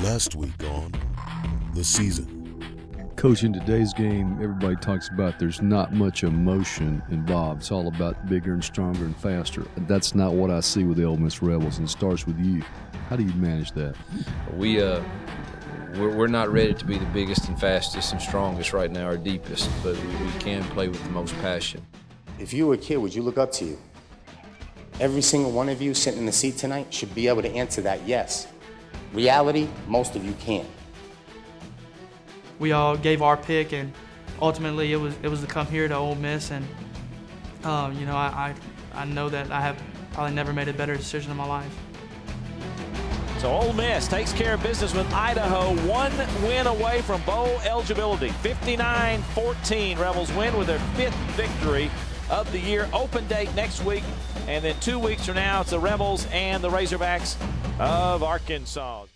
Last week on the season. Coach, in today's game, everybody talks about there's not much emotion involved. It's all about bigger and stronger and faster. That's not what I see with the Ole Miss Rebels, and it starts with you. How do you manage that? We're not ready to be the biggest and fastest and strongest right now, or deepest, but we can play with the most passion. If you were a kid, would you look up to you? Every single one of you sitting in the seat tonight should be able to answer that yes. Reality, most of you can't. We all gave our pick, and ultimately it was to come here to Ole Miss, and you know, I know that I have probably never made a better decision in my life. So Ole Miss takes care of business with Idaho, one win away from bowl eligibility. 59-14, Rebels win with their 5th victory of the year. Open date next week, and then 2 weeks from now it's the Rebels and the Razorbacks of Arkansas.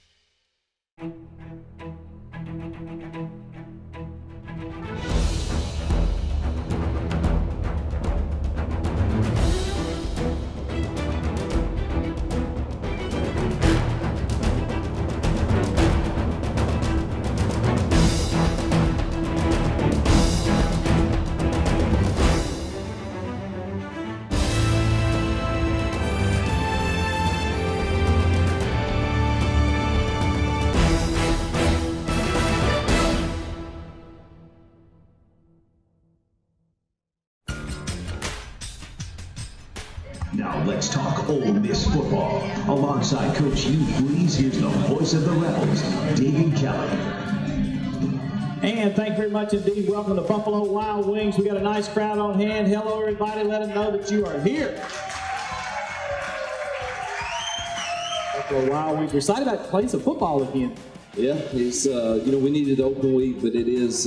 Now let's talk Ole Miss football. Alongside Coach Hugh Freeze, here's the voice of the Rebels, David Kelly. And thank you very much indeed. Welcome to Buffalo Wild Wings. We got a nice crowd on hand. Hello, everybody. Let them know that you are here. Buffalo Wild Wings. We're excited about playing some football again. Yeah, it's you know, we needed the open week, but it is.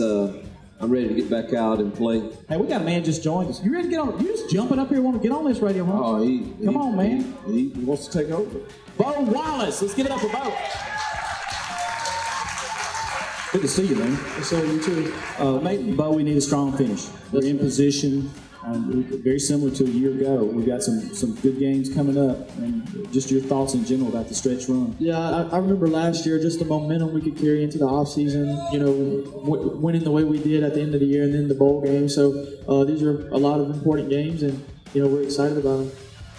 I'm ready to get back out and play. Hey, we got a man just joined us. You ready to get on? You just jumping up here, want to get on this radio, huh? Oh, come on, man. He wants to take over. Bo Wallace, let's give it up for Bo. Good to see you, man. Good to see you too. Bo, we need a strong finish. We're in position. Very similar to a year ago. We've got some good games coming up, and just your thoughts in general about the stretch run. Yeah, I remember last year, just the momentum we could carry into the offseason, you know, winning the way we did at the end of the year and then the bowl game. So these are a lot of important games, and, you know, we're excited about them.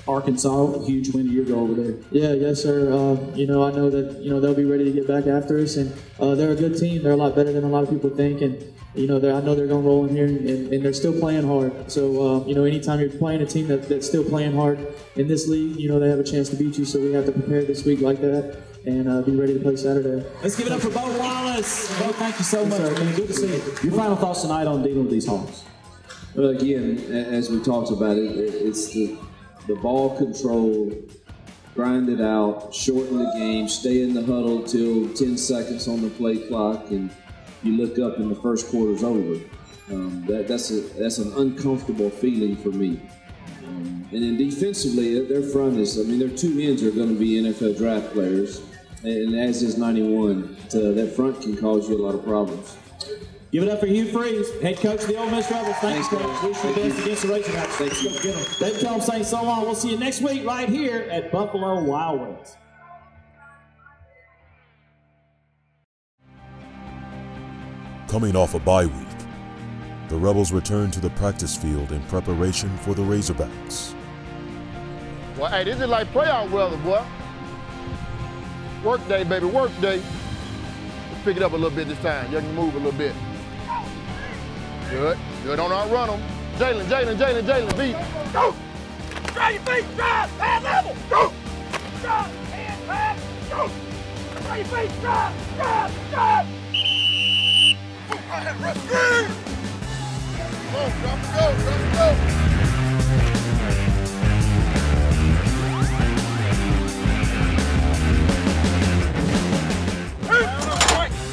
Arkansas, huge win a year ago over there. Yeah, yes, sir. You know, I know that, you know, they'll be ready to get back after us, and they're a good team. They're a lot better than a lot of people think, and you know, I know they're going to roll in here, and they're still playing hard. So, you know, anytime you're playing a team that's still playing hard in this league, you know, they have a chance to beat you. So we have to prepare this week like that and be ready to play Saturday. Let's give it up for Bo Wallace. Bo, thank you so much, man. Good to see you. Your final thoughts tonight on dealing with these Hawks? Well, again, as we talked about it, it's the ball control, grind it out, shorten the game, stay in the huddle till 10 seconds on the play clock, and you look up and the first quarter's over. That's an uncomfortable feeling for me. And then defensively, their front is, I mean, their two ends are going to be NFL draft players, and as is 91. That front can cause you a lot of problems. Give it up for Hugh Freeze, head coach of the Ole Miss Rebels. Thanks, Coach. Wish you the best against the Razorbacks. Thank you. Get them. David Kelly saying so long. We'll see you next week right here at Buffalo Wild Wings. Coming off a bye week, the Rebels return to the practice field in preparation for the Razorbacks. Well, hey, this is like playoff weather, boy. Work day, baby, work day. Let's pick it up a little bit this time. You can move a little bit. Good, good, don't outrun them. Jalen, beat. Go! Drive your feet, drive, hand level, go! Drive, hand, pass, go! Drive your feet, drive! Rush, screen! Come on, drop to go.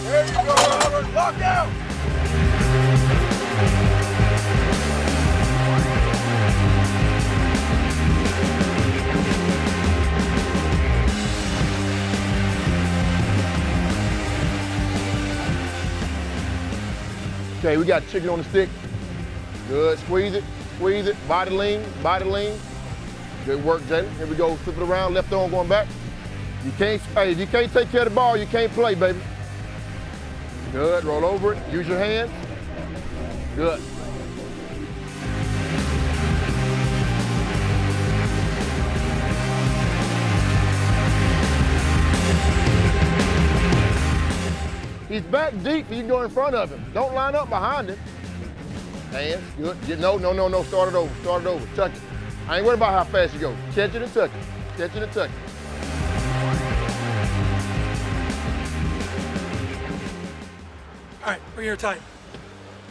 There you go, Albert. Lock out. Okay, we got chicken on the stick. Good, squeeze it, body lean. Good work, Jalen. Here we go, flip it around, left arm going back. Hey, if you can't take care of the ball, you can't play, baby. Good, roll over it, use your hands. Good. He's back deep, you can go in front of him. Don't line up behind him. Hands, good. No, start it over, tuck it. I ain't worried about how fast you go. Catch it and tuck it, catch it and tuck it. All right, bring her tight.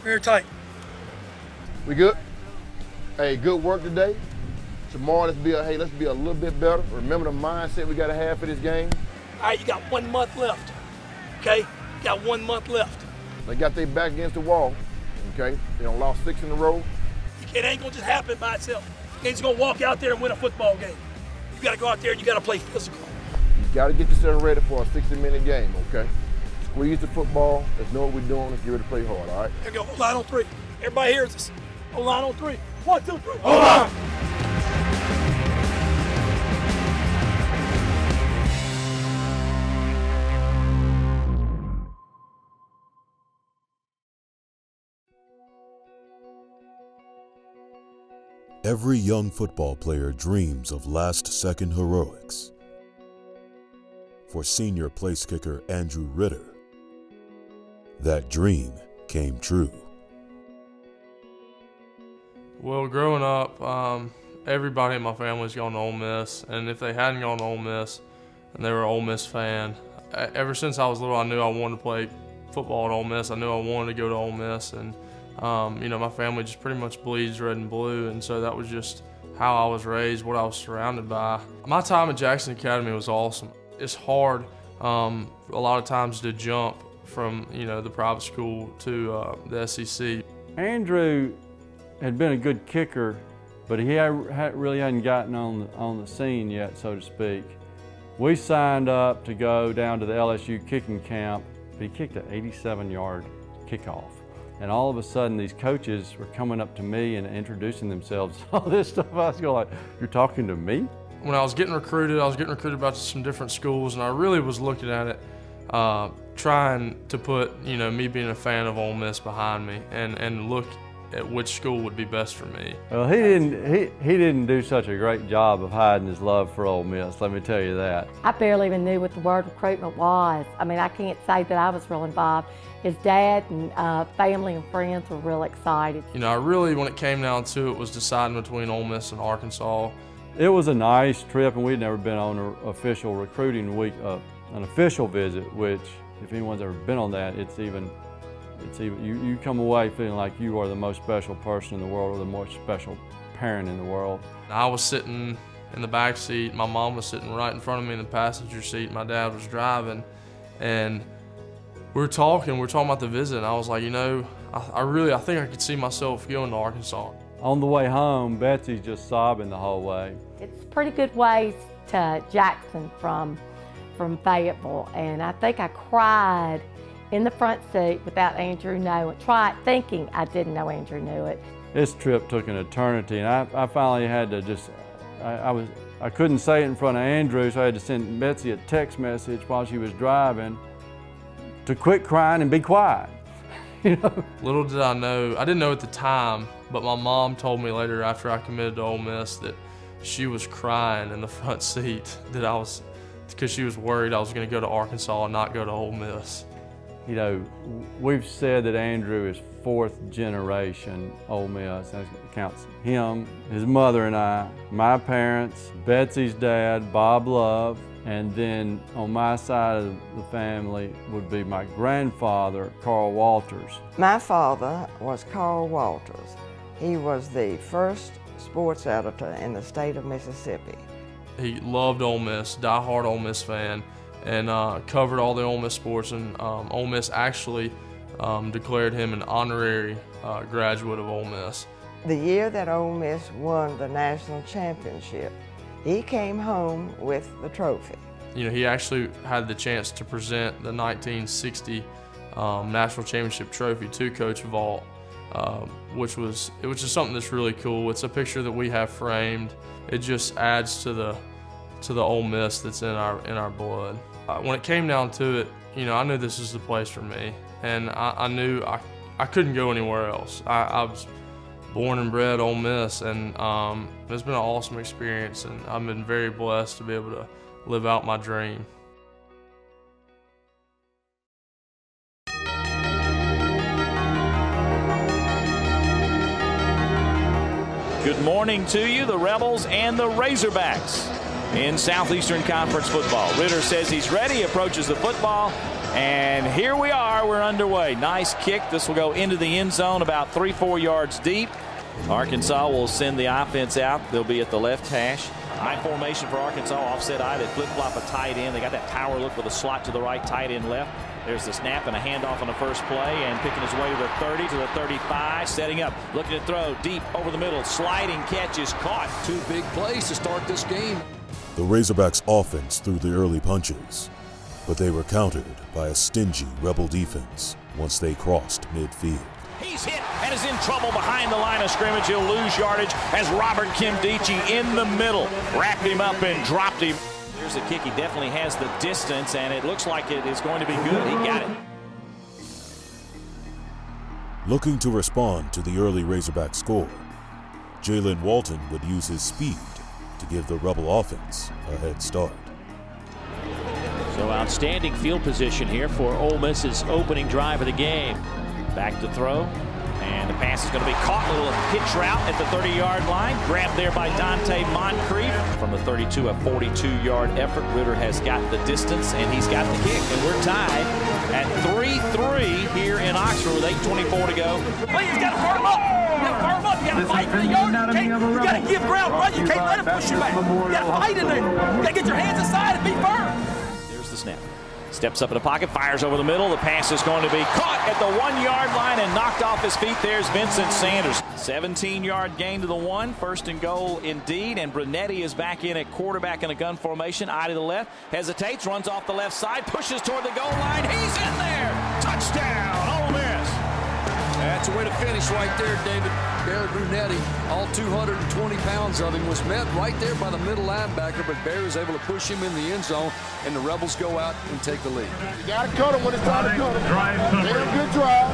Bring her tight. We good? Hey, good work today. Tomorrow, let's be a little bit better. Remember the mindset we got to have for this game. All right, you got 1 month left, okay? You got 1 month left. They got their back against the wall, okay? They done lost 6 in a row. It ain't gonna just happen by itself. You ain't just gonna walk out there and win a football game. You gotta go out there and you gotta play physical. You gotta get yourself ready for a 60-minute game, okay? Squeeze the football. Let's know what we're doing. Let's get ready to play hard, all right? There you go, line on 3. Everybody hears us. O-line on 3. 1, 2, 3. O-line! Every young football player dreams of last-second heroics. For senior place kicker Andrew Ritter, that dream came true. Well, growing up, everybody in my family's gone to Ole Miss, and if they hadn't gone to Ole Miss and they were an Ole Miss fan, ever since I was little, I knew I wanted to play football at Ole Miss. I knew I wanted to go to Ole Miss, and you know, my family just pretty much bleeds red and blue, and so that was just how I was raised, what I was surrounded by. My time at Jackson Academy was awesome. It's hard a lot of times to jump from, you know, the private school to the SEC. Andrew had been a good kicker, but he really hadn't gotten on the scene yet, so to speak. We signed up to go down to the LSU kicking camp, but he kicked an 87-yard kickoff. And all of a sudden, these coaches were coming up to me and introducing themselves, all this stuff. I was going like, you're talking to me? When I was getting recruited by some different schools, and I really was looking at it, trying to put, you know, me being a fan of Ole Miss behind me and look at which school would be best for me. Well, he didn't do such a great job of hiding his love for Ole Miss, let me tell you that. I barely even knew what the word recruitment was. I mean, I can't say that I was real involved. His dad and family and friends were real excited. You know, I really, when it came down to it, was deciding between Ole Miss and Arkansas. It was a nice trip, and we'd never been on an official recruiting week, an official visit, which, if anyone's ever been on that, it's even you come away feeling like you are the most special person in the world or the most special parent in the world. I was sitting in the back seat, my mom was sitting right in front of me in the passenger seat, my dad was driving, and we were talking about the visit, and I was like, you know, I think I could see myself going to Arkansas. On the way home, Betsy's just sobbing the whole way. It's a pretty good ways to Jackson from Fayetteville, and I think I cried in the front seat without Andrew knowing, thinking I didn't know Andrew knew it. This trip took an eternity, and I finally had to just, I couldn't say it in front of Andrew, so I had to send Betsy a text message while she was driving to quit crying and be quiet. You know? Little did I know, I didn't know at the time, but my mom told me later after I committed to Ole Miss that she was crying in the front seat, because she was worried I was going to go to Arkansas and not go to Ole Miss. You know, we've said that Andrew is 4th generation Ole Miss. That counts him, his mother and I, my parents, Betsy's dad, Bob Love, and then on my side of the family would be my grandfather, Carl Walters. My father was Carl Walters. He was the first sports editor in the state of Mississippi. He loved Ole Miss, diehard Ole Miss fan, and covered all the Ole Miss sports, and Ole Miss actually declared him an honorary graduate of Ole Miss. The year that Ole Miss won the national championship, he came home with the trophy. You know, he actually had the chance to present the 1960 national championship trophy to Coach Vaught, which was just something that's really cool. It's a picture that we have framed. It just adds to the to the Ole Miss that's in our blood. When it came down to it, you know, I knew this was the place for me, and I knew I couldn't go anywhere else. I was born and bred Ole Miss, and it's been an awesome experience, and I've been very blessed to be able to live out my dream. Good morning to you, the Rebels and the Razorbacks in Southeastern Conference football. Ritter says he's ready, approaches the football, and here we are, we're underway. Nice kick. This will go into the end zone about 3-4 yards deep. Arkansas will send the offense out. They'll be at the left hash. High formation for Arkansas, offset eye. They flip-flop a tight end. They got that power look with a slot to the right, tight end left. There's the snap and a handoff on the first play, and picking his way to the 30, to the 35, setting up, looking to throw deep over the middle. Sliding catch is caught. 2 big plays to start this game. The Razorbacks' offense threw the early punches, but they were countered by a stingy Rebel defense once they crossed midfield. He's hit and is in trouble behind the line of scrimmage. He'll lose yardage as Robert Kimdichie in the middle wrapped him up and dropped him. Here's a kick. He definitely has the distance, and it looks like it is going to be good. He got it. Looking to respond to the early Razorback score, Jalen Walton would use his speed to give the Rebel offense a head start. So outstanding field position here for Ole Miss's opening drive of the game. Back to throw, and the pass is going to be caught. A little hitch route at the 30-yard line. Grabbed there by Dante Moncrief. From the 32, a 42-yard effort. Ritter has got the distance, and he's got the kick. And we're tied at 3-3 here in Oxford with 8:24 to go. Hey, you got to firm up. You got to firm up. You got to fight for the yard. You got to give ground run. You can't let him push you back. You got to fight in there. You got to get your hands inside and be firm. There's the snap. Steps up in the pocket, fires over the middle. The pass is going to be caught at the 1-yard line and knocked off his feet. There's Vincent Sanders. 17-yard gain to the 1. First and goal indeed. And Brunetti is back in at quarterback in a gun formation. Eye to the left. Hesitates, runs off the left side, pushes toward the goal line. He's in there. Touchdown, Ole Miss. That's a way to finish right there, David. Barry Brunetti, all 220 pounds of him, was met right there by the middle linebacker, but Barry was able to push him in the end zone, and the Rebels go out and take the lead. You got to cut him when it's time to cut him. They had a good drive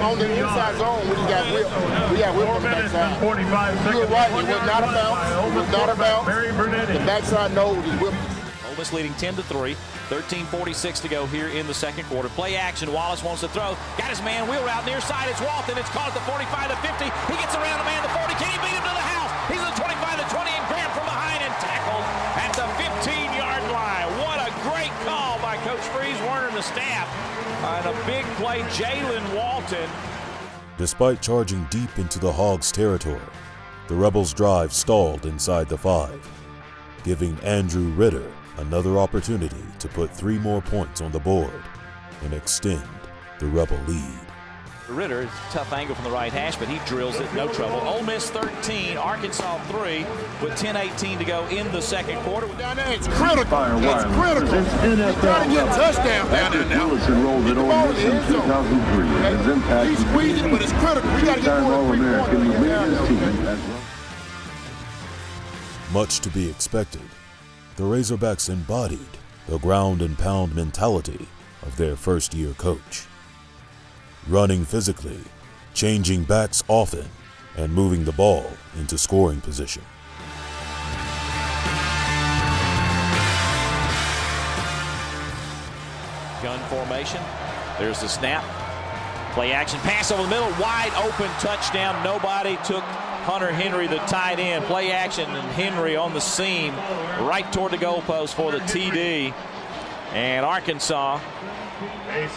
on the inside zone. We just got whipped. We got whipped on the backside. You were right. It was not a bounce. It was not a bounce. The backside nose is whipped. Ole Miss leading 10-3. 13:46 to go here in the second quarter. Play action. Wallace wants to throw. Got his man wheel route near side. It's Walton. It's caught at the 45, the 50. He gets around the man, the 40. Can he beat him to the house? He's at the 25, the 20, and grabbed from behind and tackled at the 15-yard line. What a great call by Coach Freeze, Werner, and the staff. And a big play, Jalen Walton. Despite charging deep into the Hogs' territory, the Rebels' drive stalled inside the 5, giving Andrew Ritter another opportunity to put 3 more points on the board and extend the Rebel lead. Ritter, tough angle from the right hash, but he drills it, no trouble. Ole Miss 13, Arkansas 3, with 10:18 to go in the second quarter. Down there, it's critical. It's critical. You got to get a touchdown down there now. Enrolled at Ole Miss in 2003. His impact He's squeezing, but it's critical. We got to get more than 3 points. Much to be expected, the Razorbacks embodied the ground and pound mentality of their first-year coach. Running physically, changing backs often, and moving the ball into scoring position. Gun formation. There's the snap. Play action, pass over the middle, wide open touchdown. Nobody took Hunter Henry, the tight end. Play action, and Henry on the seam, right toward the goalpost for the TD. And Arkansas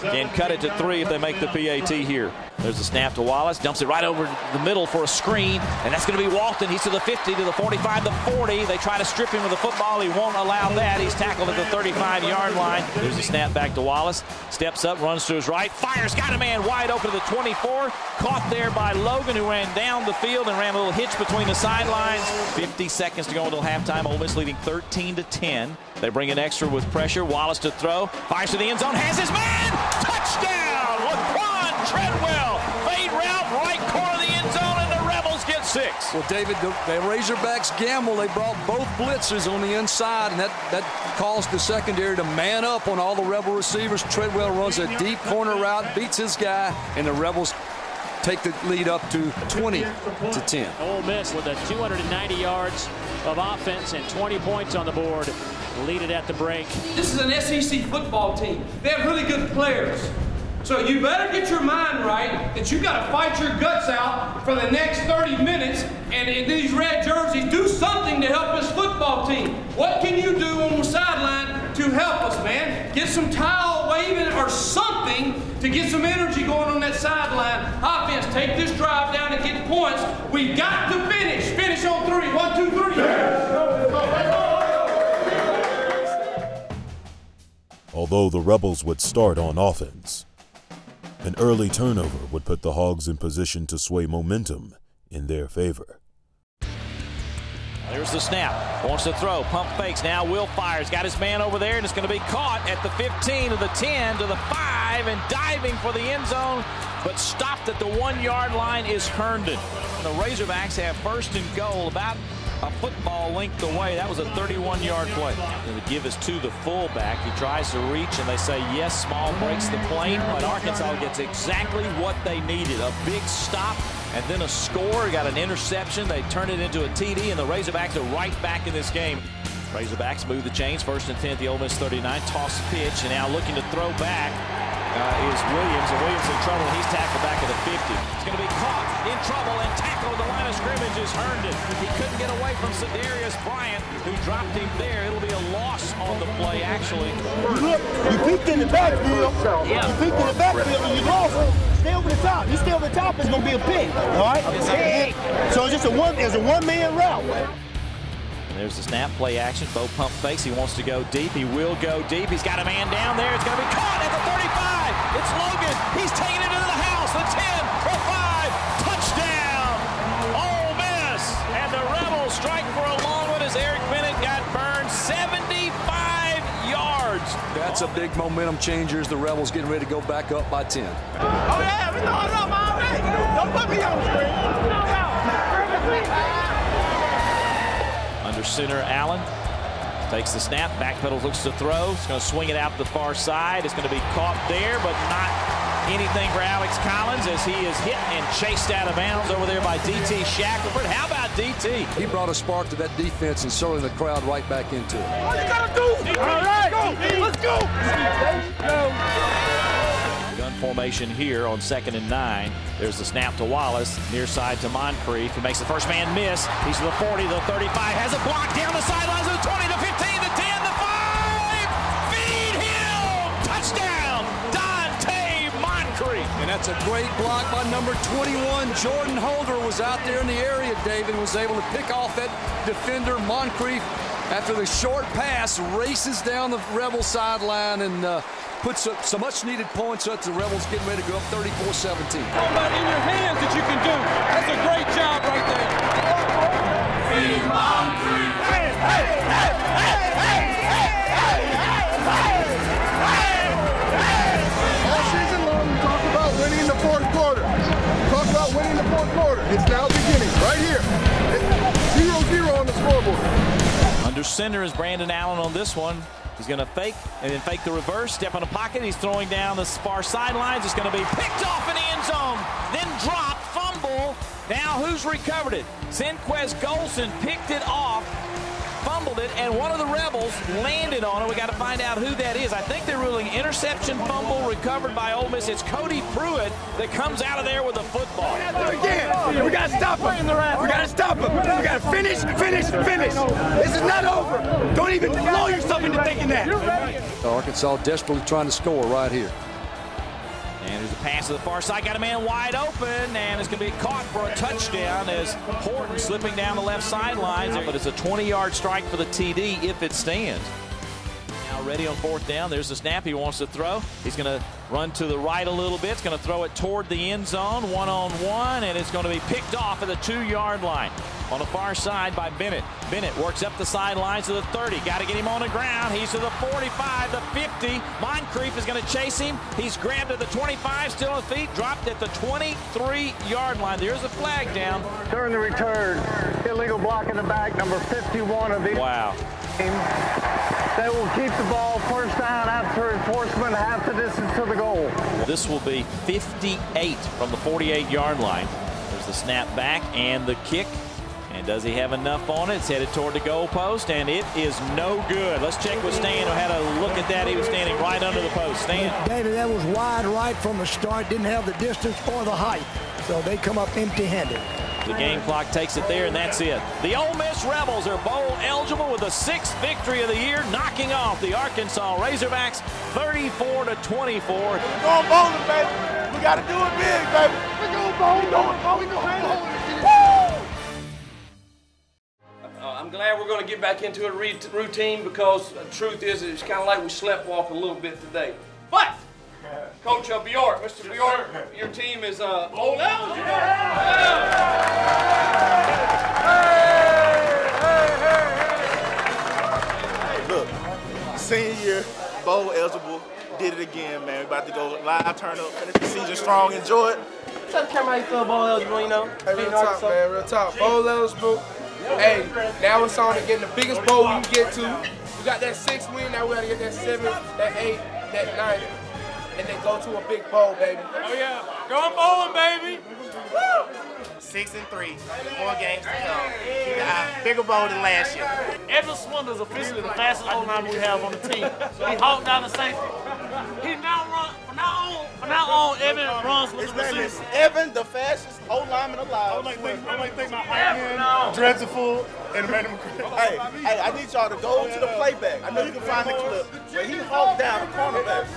can cut it to 3 if they make the PAT here. There's the snap to Wallace, dumps it right over the middle for a screen, and that's going to be Walton. He's to the 50, to the 45, the 40. They try to strip him of the football. He won't allow that. He's tackled at the 35-yard line. There's the snap back to Wallace. Steps up, runs to his right, fires, got a man wide open to the 24. Caught there by Logan, who ran down the field and ran a little hitch between the sidelines. 50 seconds to go until halftime. Ole Miss leading 13-10. They bring an extra with pressure. Wallace to throw. Fires to the end zone. Has his man. Touchdown. Laquan Treadwell. Fade route. Right corner of the end zone. And the Rebels get 6. Well, David, the Razorbacks gamble. They brought both blitzers on the inside, and that caused the secondary to man up on all the Rebel receivers. Treadwell runs a deep corner route, beats his guy, and the Rebels take the lead up to 20-10. Ole Miss with 290 yards of offense and 20 points on the board. Lead it at the break. This is an SEC football team. They have really good players. So you better get your mind right that you got to fight your guts out for the next 30 minutes, and in these red jerseys, do something to help this football team. What can you do on the sideline to help us, man? Get some towel waving or something to get some energy going on that sideline. Offense, take this drive down and get points. We've got to finish. Finish on 3. 1, 2, 3. Although the Rebels would start on offense, an early turnover would put the Hogs in position to sway momentum in their favor. There's the snap. Wants to throw. Pump fakes. Now Will fires. Got his man over there, and it's going to be caught at the 15 to the 10 to the 5 and diving for the end zone, but stopped at the 1-yard line is Herndon. The Razorbacks have first and goal about a football length away. That was a 31-yard play. And the give is to the fullback. He tries to reach, and they say yes. Small breaks the plane, but Arkansas gets exactly what they needed. A big stop and then a score. Got an interception. They turn it into a TD, and the Razorbacks are right back in this game. Razorbacks move the chains. 1st and 10 at the Ole Miss 39. Toss pitch, and now looking to throw back is Williams. And Williams in trouble. He's tackled back at the 50. It's going to be caught in trouble and tackled at the line of scrimmage is Herndon. He couldn't get away from Sedarius Bryant, who dropped him there. It'll be a loss on the play, actually. Look, you peeked in the backfield. Yeah. You peeked in the backfield and you lost him. Stay over the top. You stay over the top, it's going to be a pick. All right? So it's just a one-man route. There's the snap, play action. Bo pump fakes. He wants to go deep. He will go deep. He's got a man down there. It's going to be caught at the 35. It's Logan. He's taking it into the house. The 10, the 5. Touchdown. Ole Miss. And the Rebels strike for a long one as Eric Bennett got burned 75 yards. That's a big momentum changer as the Rebels getting ready to go back up by 10. Oh, yeah. We're throwing it up already. Don't put me on the screen. Under center, Allen takes the snap, backpedal, looks to throw. He's going to swing it out the far side. It's going to be caught there, but not anything for Alex Collins as he is hit and chased out of bounds over there by D.T. Shackelford. How about D.T.? He brought a spark to that defense and certainly the crowd right back into it. All you got to do. All right, let's go. Let's go. Gun formation here on 2nd and 9. There's the snap to Wallace, near side to Moncrief. He makes the first man miss. He's to the 40, the 35, has a block down the sidelines, the 20, the 15, the 10, the 5. Feed him! Touchdown, Dante Moncrief. And that's a great block by number 21. Jordan Holder was out there in the area, David, was able to pick off that defender, Moncrief. After the short pass, races down the Rebel sideline and puts up some much-needed points up to the Rebels getting ready to go up 34-17. All that in your hands that you can do. That's a great job right there. Feed Moncrief. Hey, hey, hey, hey, hey, hey, hey, hey. All season long, we talk about winning in the fourth quarter. Talk about winning in the fourth quarter. It's now beginning, right here. 0-0 on the scoreboard. Under center is Brandon Allen on this one. He's going to fake and then fake the reverse, step in the pocket. He's throwing down the far sidelines. It's going to be picked off in the end zone, then dropped, fumble. Now who's recovered it? Senquez Golson picked it off, fumbled it, and one of the Rebels landed on it. We got to find out who that is. I think they're ruling interception, fumble, recovered by Ole Miss. It's Cody Pruitt that comes out of there with the football. Again, we got to stop him. We got to stop him. We got to finish. This is not over. Don't even blow yourself into thinking that. Arkansas desperately trying to score right here. And there's a pass to the far side. Got a man wide open, and it's going to be caught for a touchdown as Horton slipping down the left sideline. But it's a 20-yard strike for the TD if it stands. Now ready on 4th down. There's the snap. He wants to throw. He's going to run to the right a little bit. He's going to throw it toward the end zone, one-on-one, and it's going to be picked off at the 2-yard line. On the far side by Bennett. Bennett works up the sidelines to the 30. Got to get him on the ground. He's to the 45, the 50. Moncrief is going to chase him. He's grabbed at the 25, still on feet, dropped at the 23-yard line. There's a flag down. During the return, illegal block in the back, number 51 of the team. They will keep the ball first down after enforcement half the distance to the goal. This will be 58 from the 48-yard line. There's the snap back and the kick. And does he have enough on it? It's headed toward the goal post, and it is no good. Let's check with Stan, who had a look at that. He was standing right under the post. Stan? David, that was wide right from the start. Didn't have the distance or the height. So they come up empty-handed. The game clock takes it there, and that's it. The Ole Miss Rebels are bowl eligible with the 6th victory of the year, knocking off the Arkansas Razorbacks 34-24. We're going bowling, baby. We got to do it big, baby. We're going bowling. We're going bowling. I'm glad we're going to get back into a routine because the truth is it's kind of like we sleptwalk a little bit today. But, Coach Bjork, Mr. Bjork, your team is bowl eligible. Look, senior year, bowl eligible, did it again, man. We're about to go live, turn up, finish the season strong, enjoy it. Tell the camera how you feel bowl eligible, you know? Hey, real talk, man, real talk. Bowl eligible. Hey, now it's on to getting the biggest bowl we can get to. We got that 6 win, now we gotta get that 7, that 8, that 9, and then go to a big bowl, baby. Oh yeah, going bowling, baby. Woo! 6-3, more games to come. Keep the eye, bigger bowl than last year. Evan Swindler is officially the fastest O-line we have on the team. He hawked down the safety. He now run, from now on, Evan runs with the receiver. Evan, the fastest O-lineman alive. I like think my hype man, dreadful, and made him Hey, I need y'all to go to the playback. I know you can find the clip where he hawked down the cornerback.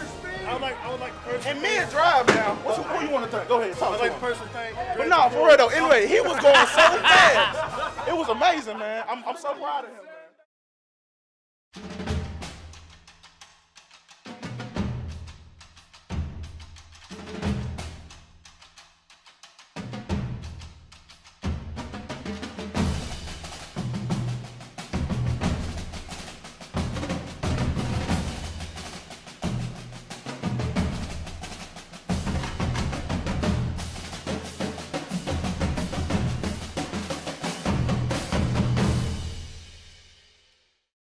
I would like the person. And mid-drive now. Who you want to think? Go ahead, talk I to like him. the person thing. But no, for real though. Anyway, he was going so fast. It was amazing, man. I'm so proud of him.